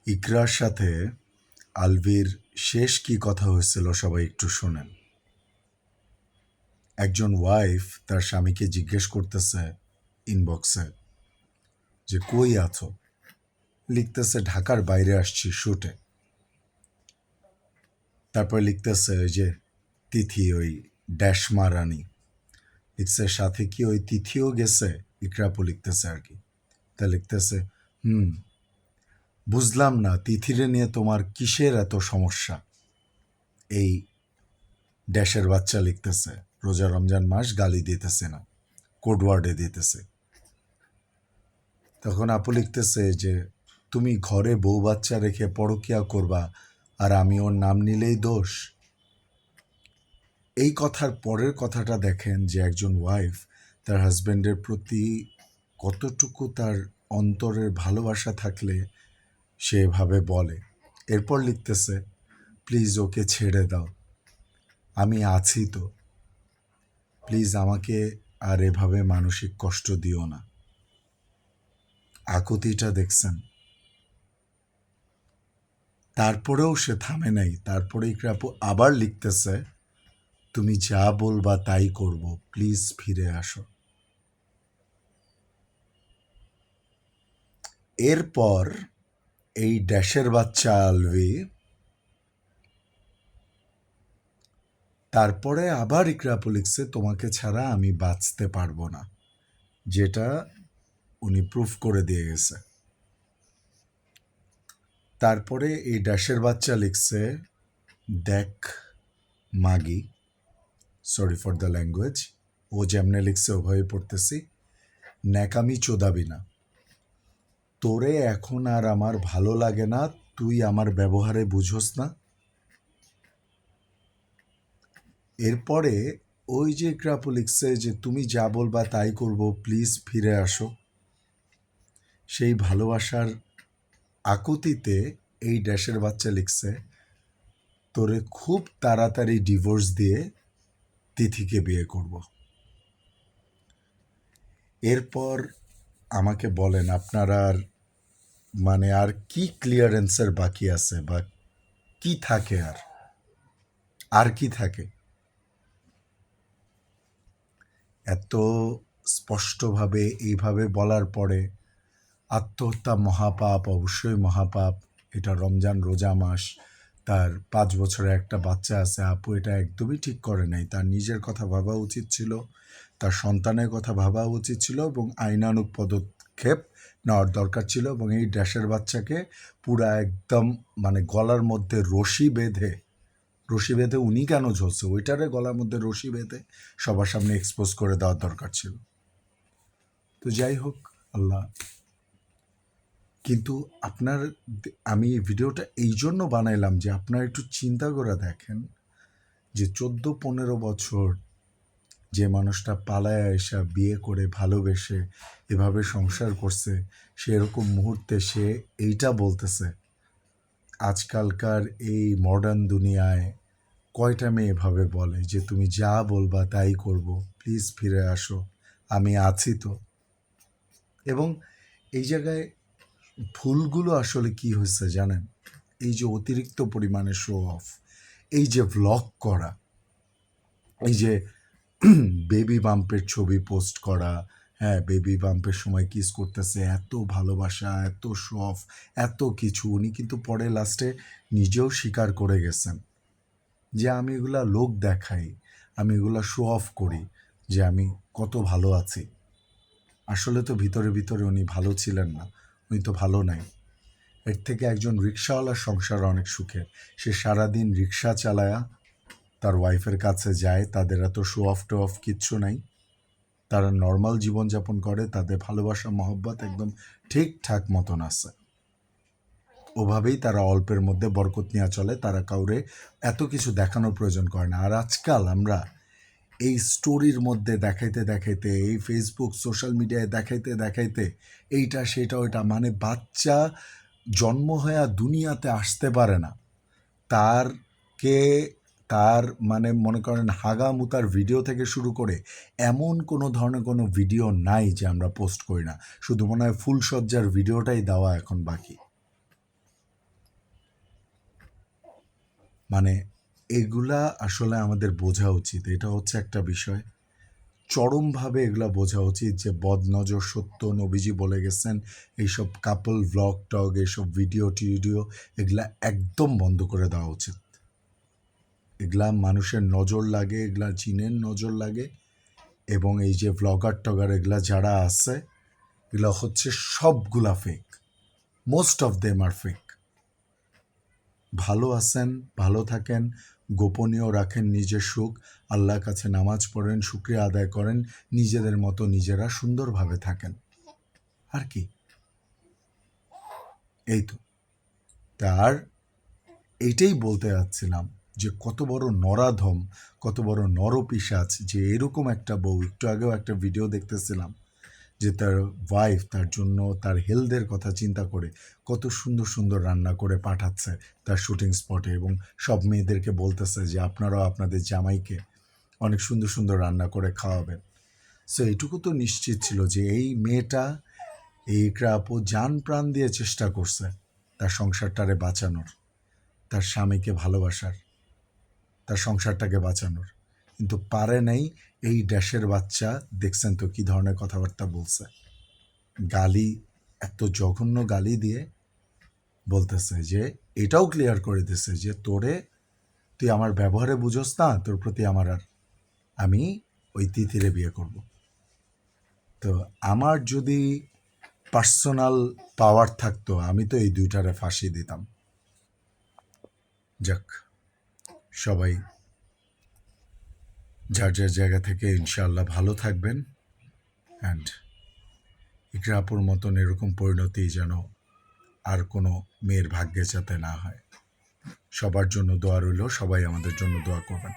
ইকরার সাথে আলভির শেষ কি কথা হয়েছিল সবাই একটু শোনেন। একজন ওয়াইফ তার স্বামীকে জিজ্ঞেস করতেছে ইনবক্সে যে কই আছো, লিখতেছে ঢাকার বাইরে আসছি শুটে। তারপরে লিখতেছে ওই যে তিথি, ওই ড্যাশ মারানি, লিখছে সাথে কি ওই তিথিও গেছে, ইকরাপু লিখতেছে আর কি। তা লিখতেছে বুঝলাম না তিথিরে নিয়ে তোমার কিসের এত সমস্যা। এই ড্যাশের বাচ্চা লিখতেছে রোজা রমজান মাস, গালি দিতেছে না, কোডওয়ার্ডে দিতেছে। তখন আপু লিখতেছে যে তুমি ঘরে বউ বাচ্চা রেখে পরকিয়া করবা আর আমি ওর নাম নিলেই দোষ। এই কথার পরের কথাটা দেখেন যে একজন ওয়াইফ তার হাজব্যান্ডের প্রতি কতটুকু তার অন্তরের ভালোবাসা থাকলে সে এভাবে বলে। এরপর লিখতেছে প্লিজ ওকে ছেড়ে দাও, আমি আছি তো, প্লিজ আমাকে আর এভাবে মানসিক কষ্ট দিও না। আকুতিটা দেখছেন? তারপরেও সে থামে নাই। তারপরে ইকরাপু আবার লিখতেছে তুমি যা বলবা তাই করব, প্লিজ ফিরে আসো। এরপর এই ড্যাশের বাচ্চা আলভি তারপরে আবার ইকরাপু লিখছে তোমাকে ছাড়া আমি বাঁচতে পারবো না, যেটা উনি প্রুফ করে দিয়ে গেছে। তারপরে এই ড্যাশের বাচ্চা লিখছে দেখ মাগি, সরি ফর দ্য ল্যাঙ্গুয়েজ, ও যেমনে লিখছে ওভাবে পড়তেছি, ন্যাকামি চোদাবি না, তোরে এখন আর আমার ভালো লাগে না, তুই আমার ব্যবহারে বুঝোস না। এরপরে ওই যে ক্রাপু লিখছে যে তুমি যা বলবা তাই করব, প্লিজ ফিরে আসো। সেই ভালোবাসার আকুতিতে এই ড্যাশের বাচ্চা লিখছে তোরে খুব তাড়াতাড়ি ডিভোর্স দিয়ে তিথিকে বিয়ে করব। এরপর আমাকে বলেন আপনারা আর মানে আর কি ক্লিয়ারেন্সের বাকি আছে, বা কি থাকে আর কি থাকে? এত স্পষ্টভাবে এইভাবে বলার পরে আত্মহত্যা মহাপাপ, অবশ্যই মহাপাপ। এটা রমজান রোজা মাস, তার 5 বছরের একটা বাচ্চা আছে। আপু এটা একদমই ঠিক করে নাই। তার নিজের কথা ভাবা উচিত ছিল, তার সন্তানের কথা ভাবা উচিত ছিল, এবং আইনানুগ পদক্ষেপ নেওয়ার দরকার ছিল। এবং এই ড্যাশের বাচ্চাকে পুরা একদম মানে গলার মধ্যে রশি বেঁধে উনি কেন ঝলছে, ওইটারে গলার মধ্যে রশি বেঁধে সবার সামনে এক্সপোজ করে দেওয়ার দরকার ছিল। তো যাই হোক, আল্লাহ। কিন্তু আমি ভিডিওটা এই জন্য বানাইলাম যে আপনারা একটু চিন্তা করে দেখেন যে 14-15 বছর যে মানুষটা পালায় এসে বিয়ে করে ভালোবেসে এভাবে সংসার করছে, সে এরকম মুহূর্তে সে এইটা বলতেছে। আজকালকার এই মডার্ন দুনিয়ায় কয়টা মেয়ে এভাবে বলে যে তুমি যা বলবা তাই করব, প্লিজ ফিরে আসো, আমি আছি তো। এবং এই জায়গায় ভুলগুলো আসলে কি হয়েছে জানেন? এই যে অতিরিক্ত পরিমাণে শো অফ, এই যে ভ্লগ করা, এই যে বেবি বাম্পের ছবি পোস্ট করা, হ্যাঁ বেবি বাম্পের সময় কিস করতেছে, এত ভালোবাসা, এত শো অফ, এত কিছু। উনি কিন্তু পরে লাস্টে নিজেও স্বীকার করে গেছেন যে আমি এগুলা লোক দেখাই, আমি এগুলা শো অফ করি যে আমি কত ভালো আছি। আসলে তো ভিতরে ভিতরে উনি ভালো ছিলেন না, উনি তো ভালো নাই। এর থেকে একজন রিক্সাওয়ালার সংসার অনেক সুখের। সে সারাদিন রিক্সা চালায়া তার ওয়াইফের কাছে যায়, তাদের এত শো অফ টো অফ কিচ্ছু নাই, তারা নর্মাল জীবনযাপন করে, তাদের ভালোবাসা মহব্বত একদম ঠিকঠাক মতন আছে। ওভাবেই তারা অল্পের মধ্যে বরকত নিয়ে চলে, তারা কাউরে এত কিছু দেখানোর প্রয়োজন করে না। আর আজকাল আমরা এই স্টোরির মধ্যে দেখাইতে দেখাইতে, এই ফেসবুক সোশ্যাল মিডিয়ায় দেখাইতে দেখাইতে এইটা সেটা ওইটা, মানে বাচ্চা জন্ম হয়ে দুনিয়াতে আসতে পারে না, তারকে তার মানে মনে করেন হাগামুতার ভিডিও থেকে শুরু করে এমন কোনো ধরনের কোনো ভিডিও নাই যে আমরা পোস্ট করি না। শুধু মনে হয় ফুলসজ্জার ভিডিওটাই দেওয়া এখন বাকি। মানে এগুলা আসলে আমাদের বোঝা উচিত। এটা হচ্ছে একটা বিষয়। চরমভাবে এগুলা বোঝা উচিত যে বদনজর সত্য, নবীজি বলে গেছেন। এইসব কাপল ভ্লগ টগ, এইসব ভিডিও টিডিও এগুলা একদম বন্ধ করে দেওয়া উচিত। এগুলা মানুষের নজর লাগে, এগুলা জিনের নজর লাগে। এবং এই যে ভ্লগার টগার এগুলা যারা আছে, এগুলা হচ্ছে সবগুলা fake. Most of them are fake. ভালো আছেন, ভালো থাকেন, গোপনীয় রাখেন নিজের সুখ, আল্লাহর কাছে নামাজ পড়েন, শুকরিয়া আদায় করেন, নিজেদের মতো নিজেরা সুন্দরভাবে থাকেন। আর কি, এই তো। তার এইটাই বলতে যাচ্ছিলাম যে কত বড় নরাধম, কত বড় নরপিশাচ যে এরকম একটা বউ। একটু আগেও একটা ভিডিও দেখতেছিলাম যে তার ওয়াইফ তার জন্য তার হেলথের কথা চিন্তা করে কত সুন্দর সুন্দর রান্না করে পাঠাচ্ছে তার শুটিং স্পটে, এবং সব মেয়েদেরকে বলতেছে যে আপনারাও আপনাদের জামাইকে অনেক সুন্দর সুন্দর রান্না করে খাওয়াবেন। সো এইটুকু তো নিশ্চিত ছিল যে এই মেয়েটা, এই ইকরা আপু জান প্রাণ দিয়ে চেষ্টা করছে তার সংসারটারে বাঁচানোর, তার স্বামীকে ভালোবাসার, তার সংসারটাকে বাঁচানোর, কিন্তু পারে নাই। এই ড্যাশের বাচ্চা দেখছেন তো কী ধরনের কথাবার্তা বলছে, গালি, এত জঘন্য গালি দিয়ে বলতেছে যে এটাও ক্লিয়ার করে দিছে যে তুই আমার ব্যবহারে বুঝোস না, তোর প্রতি আমি ওই তিথিরে বিয়ে করব। তো আমার যদি পার্সোনাল পাওয়ার থাকতো আমি তো এই দুইটারে ফাঁসি দিতাম। যাক, সবাই যার যার জায়গা থেকে ইনশাআল্লাহ ভালো থাকবেন। অ্যান্ড ইকরা আপুর মতন এরকম পরিণতি যেন আর কোনো মেয়ের ভাগ্যে যাতে না হয়। সবার জন্য দোয়া রইল, সবাই আমাদের জন্য দোয়া করবেন।